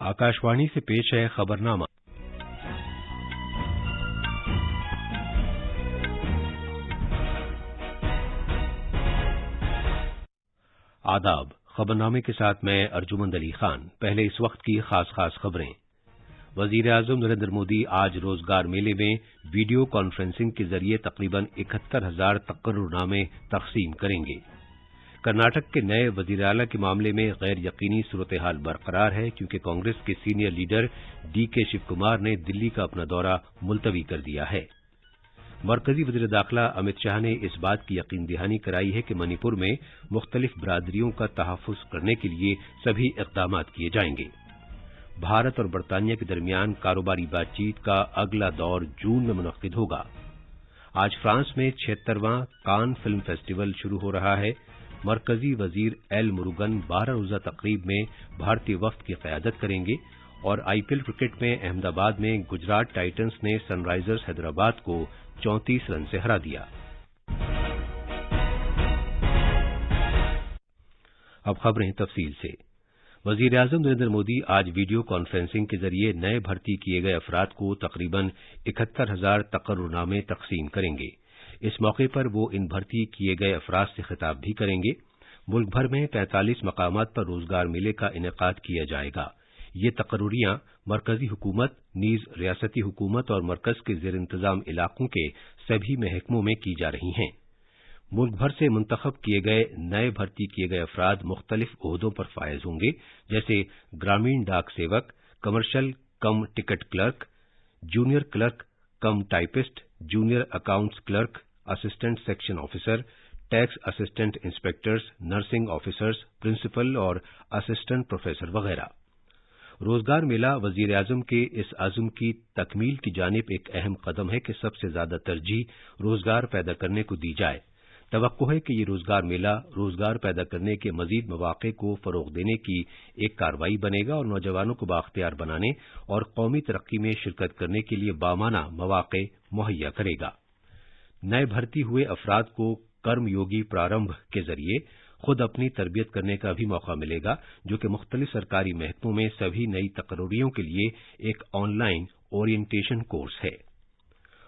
आकाशवाणी से पेश है खबरनामा। आदाब। खबरनामे के साथ मैं अर्जुमंद अली खान। पहले इस वक्त की खास खबरें। वजीर आजम नरेंद्र मोदी आज रोजगार मेले में वीडियो कॉन्फ्रेंसिंग के जरिए तकरीबन 71,000 तकर्रुनामे तकसीम करेंगे। कर्नाटक के नए वजीर आला के मामले में गैर यकीनी सूरत हाल बरकरार है क्योंकि कांग्रेस के senior leader DK Shiv Kumar ने दिल्ली का अपना दौरा मुलतवी कर दिया है। मरकजी वजीर दाखिला अमित शाह ने इस बात की यकीन दहानी कराई है कि मणिपुर में मुख्तलिफ बरादरियों का तहफ़्फ़ुज़ करने के लिए सभी इक़दाम किए जाएंगे। भारत और बरतानिया के दरमियान कारोबारी बातचीत का अगला दौर जून में मुनक्किद होगा। आज फ्रांस में 76वां कान फिल्म फेस्टिवल शुरू हो रहा है। मरकजी वजीर एल मुरुगन 12 रोज़ा तकरीब में भारतीय वफ्द की क़यादत करेंगे और आईपीएल क्रिकेट में अहमदाबाद में गुजरात टाइटंस ने सनराइजर्स हैदराबाद को 34 रन से हरा दिया। अब खबरें तफसील से। वजीर आजम नरेंद्र मोदी आज वीडियो कॉन्फ्रेंसिंग के जरिए नए भर्ती किए गए अफराद को तकरीबन 71,000 तकर्रुनामे तकसीम करेंगे। इस मौके पर वो इन भर्ती किए गए अफराद से खिताब भी करेंगे। मुल्क भर में 45 मकामात पर रोजगार मेले का इनेकाद किया जाएगा। ये तकर्रुरियां मरकजी हुकूमत, नीज रियासती हुकूमत और मरकज के जेर इंतजाम इलाकों के सभी महकमों में की जा रही हैं। मुल्क भर से मुंतखब किए गए नए भर्ती किए गए अफराद मुख्तलिफ ओहदों पर फायज होंगे, जैसे ग्रामीण डाक सेवक, commercial cum ticket clerk, junior clerk cum typist, junior accounts clerk, assistant section officer, tax assistant inspectors, nursing officers, principal और असिस्टेंट प्रोफेसर वगैरह। रोजगार मेला वजीर आजम के इस अज़्म की तकमील की जानिब एक अहम कदम है कि सबसे ज्यादा तरजीह रोजगार पैदा करने को दी जाए। तवक्को है कि ये रोजगार मेला रोजगार पैदा करने के मजीद मौक़े को फरोग़ देने की एक कार्रवाई बनेगा और नौजवानों को बाख्तियार बनाने और कौमी तरक्की में शिरकत करने के लिए बामाना मौक़े मुहैया करेगा। नए भर्ती हुए अफराद को कर्मयोगी प्रारंभ के जरिए खुद अपनी तरबियत करने का भी मौका मिलेगा, जो कि मुख्तलिफ सरकारी महकमों में सभी नई तकर्रुरियों के लिए एक ऑनलाइन ओरिएंटेशन कोर्स है।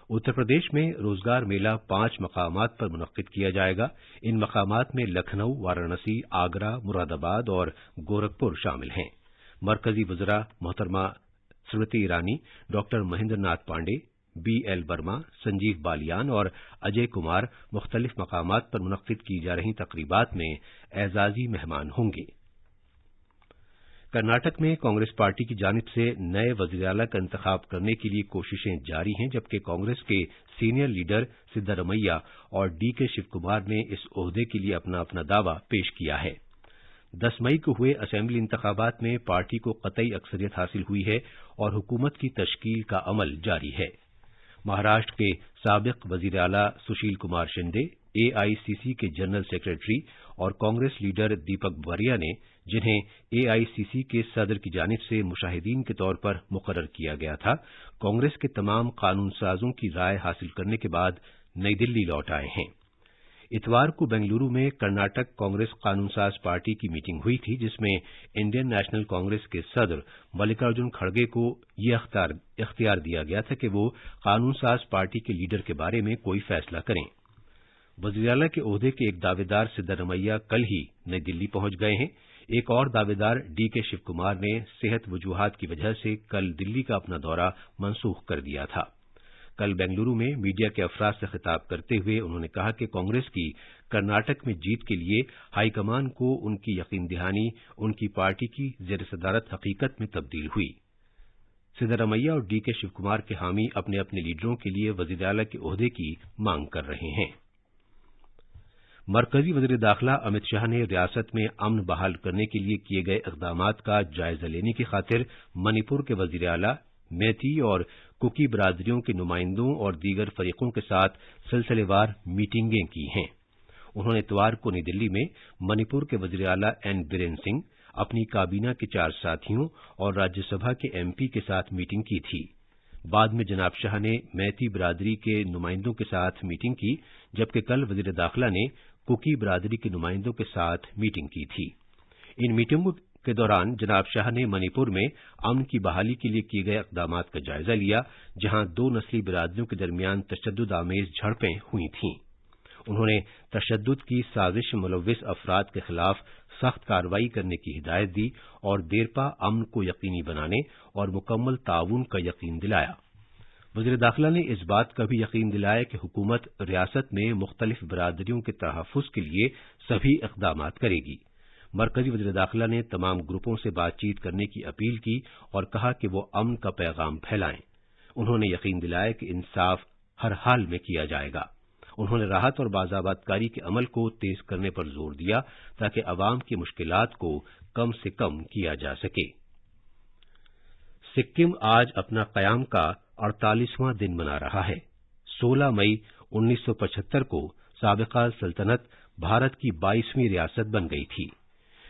उत्तर प्रदेश में रोजगार मेला 5 मकामात पर मुनक्किद किया जाएगा। इन मकामात में लखनऊ, वाराणसी, आगरा, मुरादाबाद और गोरखपुर शामिल हैं। मरकजी वज़रा मोहतरमा स्मृति ईरानी, डॉक्टर महेंद्र नाथ पांडे, बीएल वर्मा, संजीव बालियान और अजय कुमार मुख्तलिफ मकामात पर मुनक्किद की जा रही तकरीबात में एजाजी मेहमान होंगे। कर्नाटक में कांग्रेस पार्टी की जानिब से नए वज़ीर आला का इंतखाब करने के लिए कोशिशें जारी हैं, जबकि कांग्रेस के सीनियर लीडर सिद्धारमैया और डीके शिव कुमार ने इस ओहदे के लिए अपना अपना दावा पेश किया है। 10 मई को हुए असेंबली इंतखाबात में पार्टी को कतई अक्सरियत हासिल हुई है और हुकूमत की तश्कील का अमल जारी है। महाराष्ट्र के साबिक वज़ीर आला सुशील कुमार शिंदे, एआईसीसी के जनरल सेक्रेटरी और कांग्रेस लीडर दीपक बरिया ने, जिन्हें एआईसीसी के सदर की जानिब से मुशाहिदीन के तौर पर मुकर्रर किया गया था, कांग्रेस के तमाम कानून साजों की राय हासिल करने के बाद नई दिल्ली लौट आए हैं। इतवार को बेंगलुरु में कर्नाटक कांग्रेस कानून साज पार्टी की मीटिंग हुई थी, जिसमें इंडियन नेशनल कांग्रेस के सदर मल्लिकार्जुन खड़गे को यह इख्तियार दिया गया था कि वो कानून साज पार्टी के लीडर के बारे में कोई फैसला करें। वज़ीर आला के ओहदे के एक दावेदार सिद्धारमैया कल ही नई दिल्ली पहुंच गए हैं। एक और दावेदार डीके शिव कुमार ने सेहत वजूहात की वजह से कल दिल्ली का अपना दौरा मनसूख कर दिया था। कल बेंगलुरु में मीडिया के अफराद से खिताब करते हुए उन्होंने कहा कि कांग्रेस की कर्नाटक में जीत के लिए हाईकमान को उनकी यकीन दहानी उनकी पार्टी की जेर सदारत हकीकत में तब्दील हुई। सिद्धारमैया और डीके शिव कुमार के हामी अपने अपने लीडरों के लिए वज़ीर आला के ओहदे की मांग कर रहे हैं। मरकजी वज़ीर दाखिला अमित शाह ने रियासत में अमन बहाल करने के लिए किए गए इक़दामात का जायजा लेने की खातिर मणिपुर के वज़ीर आला, मैती और कुकी बरादरियों के नुमाइंदों और दीगर फरीकों के साथ सिलसिलेवार मीटिंगें की हैं। उन्होंने इतवार को नई दिल्ली में मणिपुर के वज़ीर आला एन बीरेन सिंह, अपनी काबीना के 4 साथियों और राज्यसभा के एमपी के साथ मीटिंग की थी। बाद में जनाब शाह ने मैती बरादरी के नुमाइंदों के साथ मीटिंग की, जबकि कल वज़ीर दाखिला ने कुकी बरादरी के नुमाइंदों के साथ मीटिंग की थी। इन के दौरान जनाब शाह ने मणिपुर में अमन की बहाली के लिए किए गए इक़दामात का जायजा लिया, जहां दो नस्ली बिरादरियों के दरमियान तशद्दुद आमेज झड़पें हुई थीं। उन्होंने तशद्दुद की साजिश में मुलव्विस अफराद के खिलाफ सख्त कार्रवाई करने की हिदायत दी और देरपा अमन को यकीनी बनाने और मुकम्मल ताउन का यकीन दिलाया। वज़ीर दाखिला ने इस बात का भी यकीन दिलाया कि हुकूमत रियासत में मुख्तलिफ बिरादरियों के तहफ़्फ़ुज़ के लिए सभी इक़दामात करेगी। मरकजी वज़ीर दाखिला ने तमाम ग्रुपों से बातचीत करने की अपील की और कहा कि वो अमन का पैगाम फैलाएं। उन्होंने यकीन दिलाया कि इंसाफ हर हाल में किया जाएगा। उन्होंने राहत और बाज़ाबतकारी के अमल को तेज करने पर जोर दिया ताकि अवाम की मुश्किलात को कम से कम किया जा सके। सिक्किम आज अपना क़याम का 48वां दिन मना रहा है। 16 मई 1975 को साबिक़ा सल्तनत भारत की 22वीं रियासत बन गई थी।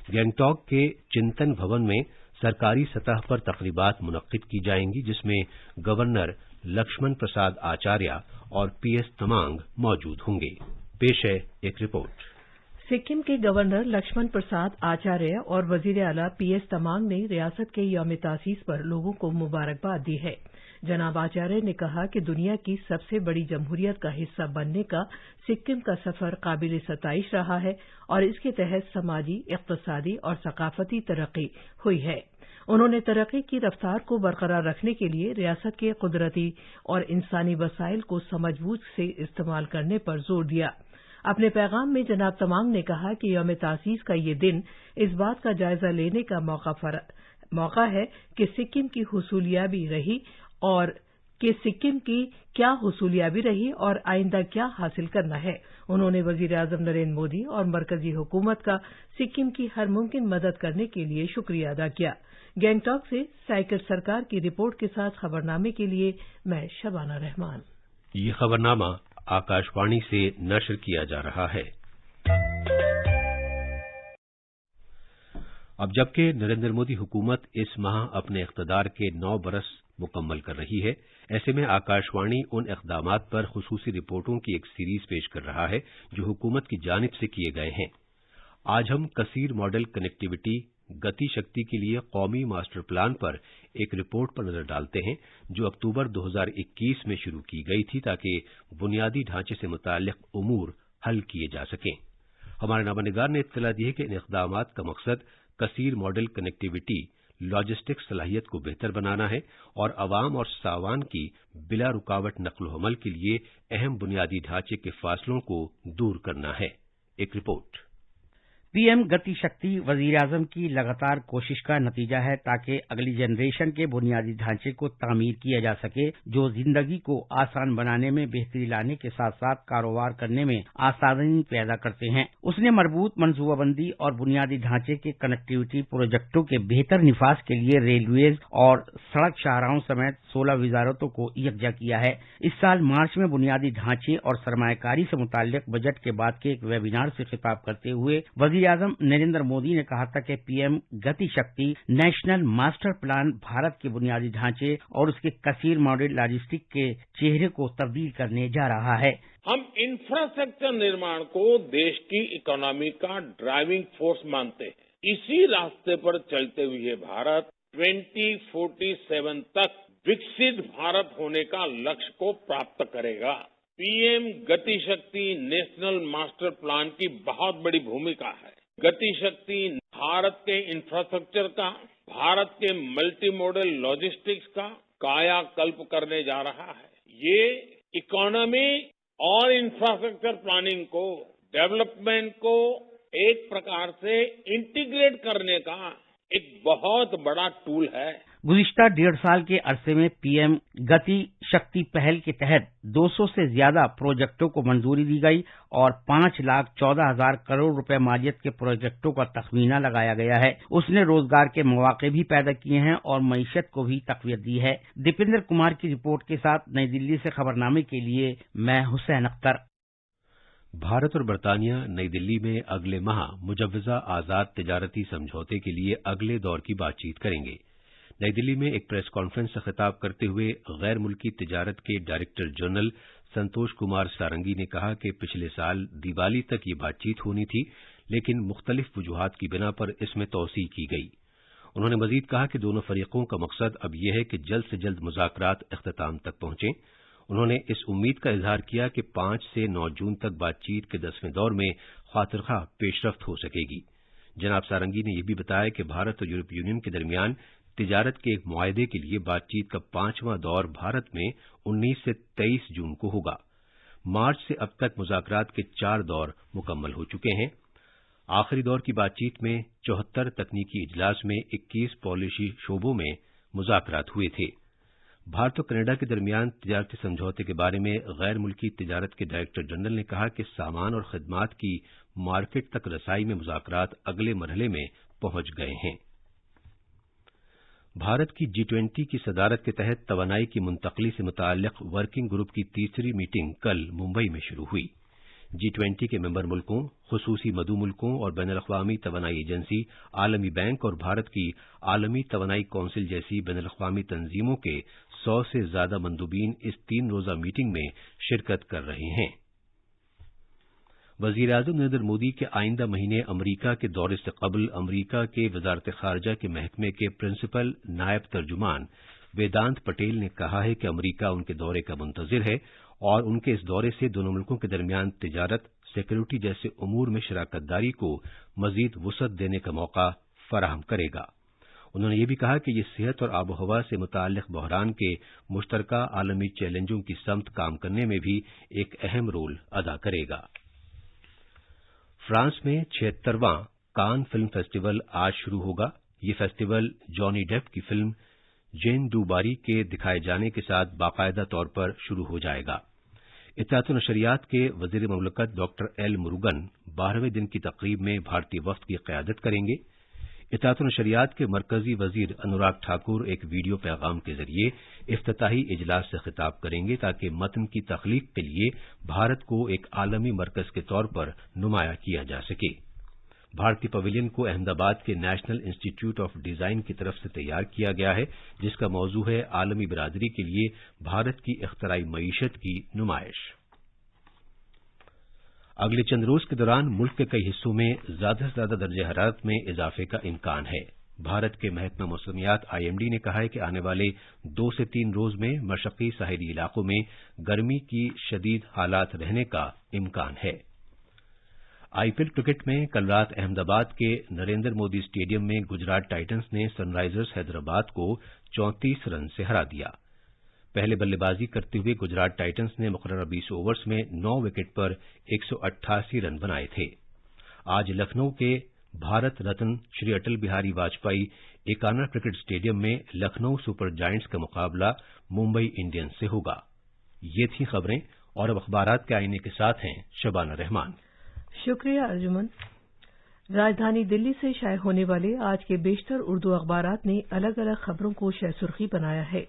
गैंगटॉक के चिंतन भवन में सरकारी सतह पर तक़रीबात मुनक्किद की जाएंगी, जिसमें गवर्नर लक्ष्मण प्रसाद आचार्य और पीएस तमांग मौजूद होंगे। पेश है एक रिपोर्ट। सिक्किम के गवर्नर लक्ष्मण प्रसाद आचार्य और वजीर आला पीएस तमांग ने रियासत के यौम तासीस पर लोगों को मुबारकबाद दी है। जनाब आचार्य ने कहा कि दुनिया की सबसे बड़ी जमहूरियत का हिस्सा बनने का सिक्किम का सफर काबिल सताइश रहा है और इसके तहत समाजी, इक़्तिसादी और सकाफती तरक्की हुई है। उन्होंने तरक्की की रफ्तार को बरकरार रखने के लिए रियासत के कुदरती और इंसानी वसाइल को समझबूझ से इस्तेमाल करने पर जोर दिया। अपने पैगाम में जनाब तमांग ने कहा कि यौम तासीस का ये दिन इस बात का जायजा लेने का मौका है कि सिक्किम की हुसूलियाबी रही और कि सिक्किम की क्या हुसूलियाबी रही और आइंदा क्या हासिल करना है। उन्होंने वजीर आज़म नरेंद्र मोदी और मरकजी हुकूमत का सिक्किम की हर मुमकिन मदद करने के लिए शुक्रिया अदा किया। गैंगटॉक से साइकिल सरकार की रिपोर्ट के साथ खबरनामे के लिए मैं शबाना रहमान। ये खबरनामा आकाशवाणी से नशर किया जा रहा है। अब जबकि नरेंद्र मोदी हुकूमत इस माह अपने इख्तिदार के 9 बरस मुकम्मल कर रही है, ऐसे में आकाशवाणी उन इक़दामात पर खुसूसी रिपोर्टों की एक सीरीज पेश कर रहा है जो हुकूमत की जानिब से किए गए हैं। आज हम कसीर मॉडल कनेक्टिविटी गति शक्ति के लिए कौमी मास्टर प्लान पर एक रिपोर्ट पर नजर डालते हैं जो अक्टूबर 2021 में शुरू की गई थी ताकि बुनियादी ढांचे से मुताल्लिक उमूर हल किए जा सकें। हमारे नामनिगार ने इत्तला दी है कि इन इक़दामात का मकसद कसीर मॉडल कनेक्टिविटी लॉजिस्टिक्स सलाहियत को बेहतर बनाना है और अवाम और सावान की बिला रुकावट नक्ल हमल के लिए अहम बुनियादी ढांचे के फासलों को दूर करना है। एक रिपोर्ट। पीएम गति शक्ति वजीर आजम की लगातार कोशिश का नतीजा है ताकि अगली जनरेशन के बुनियादी ढांचे को तामीर किया जा सके जो जिंदगी को आसान बनाने में बेहतरी लाने के साथ साथ कारोबार करने में आसानी पैदा करते हैं। उसने मजबूत मनसूबाबंदी और बुनियादी ढांचे के कनेक्टिविटी प्रोजेक्टों के बेहतर निफाज के लिए रेलवेज और सड़क शाहराहों समेत 16 वजारतों को यकजा किया है। इस साल मार्च में बुनियादी ढांचे और सरमायाकारी से मुताल्लिक बजट के बाद के एक वेबिनार से खिताब करते हुए वजीर आजम नरेंद्र मोदी ने कहा था कि पीएम गति शक्ति नेशनल मास्टर प्लान भारत के बुनियादी ढांचे और उसके कसीर मॉडल लॉजिस्टिक के चेहरे को तब्दील करने जा रहा है। हम इंफ्रास्ट्रक्चर निर्माण को देश की इकोनॉमी का ड्राइविंग फोर्स मानते हैं। इसी रास्ते पर चलते हुए भारत 2047 तक विकसित भारत होने का लक्ष्य को प्राप्त करेगा। पीएम गति शक्ति नेशनल मास्टर प्लान की बहुत बड़ी भूमिका है। गति शक्ति भारत के इंफ्रास्ट्रक्चर का, भारत के मल्टी मॉडल लॉजिस्टिक्स का कायाकल्प करने जा रहा है। ये इकोनॉमी और इंफ्रास्ट्रक्चर प्लानिंग को, डेवलपमेंट को एक प्रकार से इंटीग्रेट करने का एक बहुत बड़ा टूल है। गुज़िश्ता 1.5 साल के अरसे में पीएम गति शक्ति पहल के तहत 200 से ज्यादा प्रोजेक्टों को मंजूरी दी गई और 5,14,000 करोड़ रुपए मालियत के प्रोजेक्टों का तखमीना लगाया गया है। उसने रोजगार के मौके भी पैदा किए हैं और मईशत को भी तक़वियत दी है। दीपेंद्र कुमार की रिपोर्ट के साथ नई दिल्ली से खबरनामे के लिए मैं हुसैन अख्तर। भारत और बरतानिया नई दिल्ली में अगले माह मुजव्वज़ा आजाद तिजारती समझौते के लिए अगले दौर की बातचीत करेंगे। नई दिल्ली में एक प्रेस कॉन्फ्रेंस से खिताब करते हुए गैर मुल्की तिजारत के डायरेक्टर जनरल संतोष कुमार सारंगी ने कहा कि पिछले साल दिवाली तक ये बातचीत होनी थी, लेकिन मुख्तलिफ वजूहात की बिना पर इसमें तौसी की गई। انہوں نے مزید کہا کہ دونوں فریقوں کا مقصد اب یہ ہے کہ جلد سے جلد مذاکرات اختتام تک پہنچیں۔ انہوں نے اس امید کا اظہار کیا کہ 5 سے 9 جون تک بات چیت کے 10ویں دور میں خاطرخواہ پیش رفت ہو سکے گی۔ جناب سارنگی نے یہ بھی بتایا کہ بھارت اور یورپی یونین کے درمیان تجارت کے ایک معاہدے کے لیے بات چیت کا 5واں دور بھارت میں 19 سے 23 جون کو ہوگا۔ مارچ سے اب تک مذاکرات کے 4 دور مکمل ہو چکے ہیں۔ آخری دور کی بات چیت میں 74 تکنیکی اجلاس میں 21 پالیسی شعبوں میں مذاکرات ہوئے تھے۔ بھارت اور کینیڈا کے درمیان تجارتی سمجھوتے کے بارے میں غیر ملکی تجارت کے ڈائریکٹر جنرل نے کہا کہ سامان اور خدمات کی مارکیٹ تک رسائی میں مذاکرات اگلے مرحلے میں پہنچ گئے ہیں۔ بھارت کی G20 کی صدارت کے تحت توانائی کی منتقلی سے متعلق ورکنگ گروپ کی تیسری میٹنگ کل ممبئی میں شروع ہوئی۔ G20 کے ممبر ملکوں، خصوصی مدعو ملکوں اور بین الاقوامی توانائی ایجنسی، عالمی بینک اور بھارت کی عالمی توانائی کونسل جیسی بین الاقوامی تنظیموں کے 100 سے زیادہ مندوبین اس 3 روزہ میٹنگ میں شرکت کر رہے ہیں۔ وزیر اعظم نریندر مودی کے آئندہ مہینے امریکہ کے دورے سے قبل امریکہ کے وزارت خارجہ کے محکمے کے پرنسپل نائب ترجمان ویدانت پٹیل نے کہا ہے کہ امریکہ ان کے دورے کا منتظر ہے اور ان کے اس دورے سے دونوں ملکوں کے درمیان تجارت، سیکورٹی جیسے امور میں شراکت داری کو مزید وسعت دینے کا موقع فراہم کرے گا۔ انہوں نے یہ بھی کہا کہ یہ صحت اور آب و ہوا سے متعلق بحران کے مشترکہ عالمی چیلنجوں کی سمت کام کرنے میں بھی ایک اہم رول ادا کرے گا۔ فرانس میں 76واں کان فلم فیسٹیول آج شروع ہوگا۔ یہ فیسٹیول جانی ڈیپ کی فلم جین ڈو باری کے دکھائے جانے کے ساتھ باقاعدہ طور پر شروع ہو جائے گا۔ اطلاعات و نشریات کے وزیر مملکت ڈاکٹر ایل مروگن 12ویں دن کی تقریب میں بھارتی وفد کی قیادت کریں گے۔ اطلاعات و نشریات کے مرکزی وزیر انوراگ ٹھاکر ایک ویڈیو پیغام کے ذریعے افتتاحی اجلاس سے خطاب کریں گے تاکہ متن کی تخلیق کے لیے بھارت کو ایک عالمی مرکز کے طور پر نمایاں کیا جا سکے۔ بھارتی پویلین کو احمد آباد کے نیشنل انسٹی ٹیوٹ آف ڈیزائن کی طرف سے تیار کیا گیا ہے، جس کا موضوع ہے عالمی برادری کے لیے بھارت کی اختراعی معیشت کی نمائش۔ اگلے چند روز کے دوران ملک کے کئی حصوں میں زیادہ سے زیادہ درجہ حرارت میں اضافے کا امکان ہے۔ بھارت کے محکمہ موسمیات IMD نے کہا ہے کہ آنے والے 2 سے 3 روز میں مشرقی ساحلی علاقوں میں گرمی کی شدید حالات رہنے کا امکان ہے۔ IPL کرکٹ میں کل رات احمد آباد کے نریندر مودی اسٹیڈیم میں گجرات ٹائٹنز نے سن رائزرز حیدرآباد کو 34 رن سے ہرا دیا۔ پہلے بلے بازی کرتے ہوئے گجرات ٹائٹنز نے مقررہ 20 اوورز میں 9 وکٹ پر 188 رن بنائے تھے۔ آج لکھنؤ کے بھارت رتن شری اٹل بہاری واجپئی ایکانر کرکٹ اسٹیڈیم میں لکھنؤ سپر جائنٹس کا مقابلہ ممبئی انڈینز سے ہوگا۔ یہ تھیں خبریں اور اب اخبارات کے آئینے کے ساتھ ہیں شبانہ رحمان۔ شکریہ ارجمن۔ راجدھانی دلی سے شائع ہونے والے آج کے بیشتر اردو اخبارات نے الگ الگ خبروں کو شہ سرخی بنایا ہے۔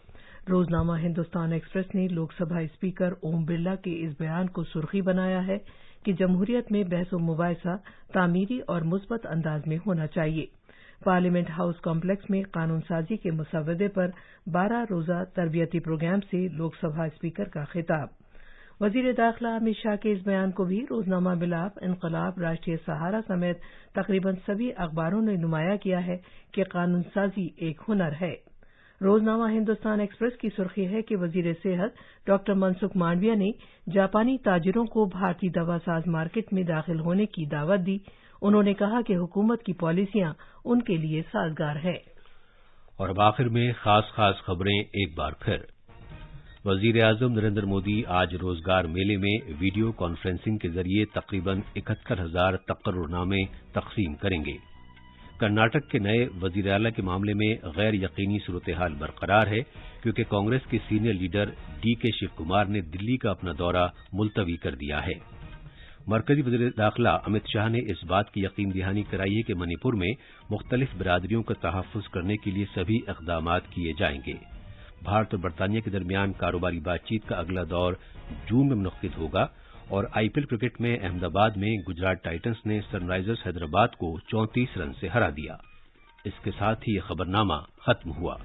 روزنامہ ہندوستان ایکسپریس نے لوک سبھا اسپیکر اوم برلا کے اس بیان کو سرخی بنایا ہے کہ جمہوریت میں بحث و مباحثہ تعمیری اور مثبت انداز میں ہونا چاہیے۔ پارلیمنٹ ہاؤس کمپلیکس میں قانون سازی کے مسودے پر 12 روزہ تربیتی پروگرام سے لوک سبھا اسپیکر کا خطاب۔ وزیر داخلہ امت شاہ کے اس بیان کو بھی روزنامہ ملاپ، انقلاب، راشٹریہ سہارا سمیت تقریباً سبھی اخباروں نے نمایاں کیا ہے کہ قانون سازی ایک ہنر ہے۔ روزنامہ ہندوستان ایکسپریس کی سرخی ہے کہ وزیر صحت ڈاکٹر منسکھ مانڈویہ نے جاپانی تاجروں کو بھارتی دوا ساز مارکیٹ میں داخل ہونے کی دعوت دی۔ انہوں نے کہا کہ حکومت کی پالیسیاں ان کے لیے سازگار ہیں۔ اور اب آخر میں خاص خبریں ایک بار پھر۔ وزیر اعظم نریندر مودی آج روزگار میلے میں ویڈیو کانفرنسنگ کے ذریعے تقریباً 71,000 تقرر نامے تقسیم کریں گے۔ کرناٹک کے نئے وزیر اعلیٰ کے معاملے میں غیر یقینی صورتحال برقرار ہے کیونکہ کانگریس کے senior leader DK Shiv Kumar نے دلی کا اپنا دورہ ملتوی کر دیا ہے۔ مرکزی وزیر داخلہ امت شاہ نے اس بات کی یقین دہانی کرائی ہے کہ منی پور میں مختلف برادریوں کا تحفظ کرنے کے لیے سبھی اقدامات کیے جائیں گے۔ بھارت اور برطانیہ کے درمیان کاروباری بات چیت کا اگلا دور جون میں منعقد ہوگا اور IPL کرکٹ میں احمد آباد میں گجرات ٹائٹنز نے سن رائزرز حیدرآباد کو 34 رن سے ہرا دیا۔ اس کے ساتھ ہی یہ خبرنامہ ختم ہوا۔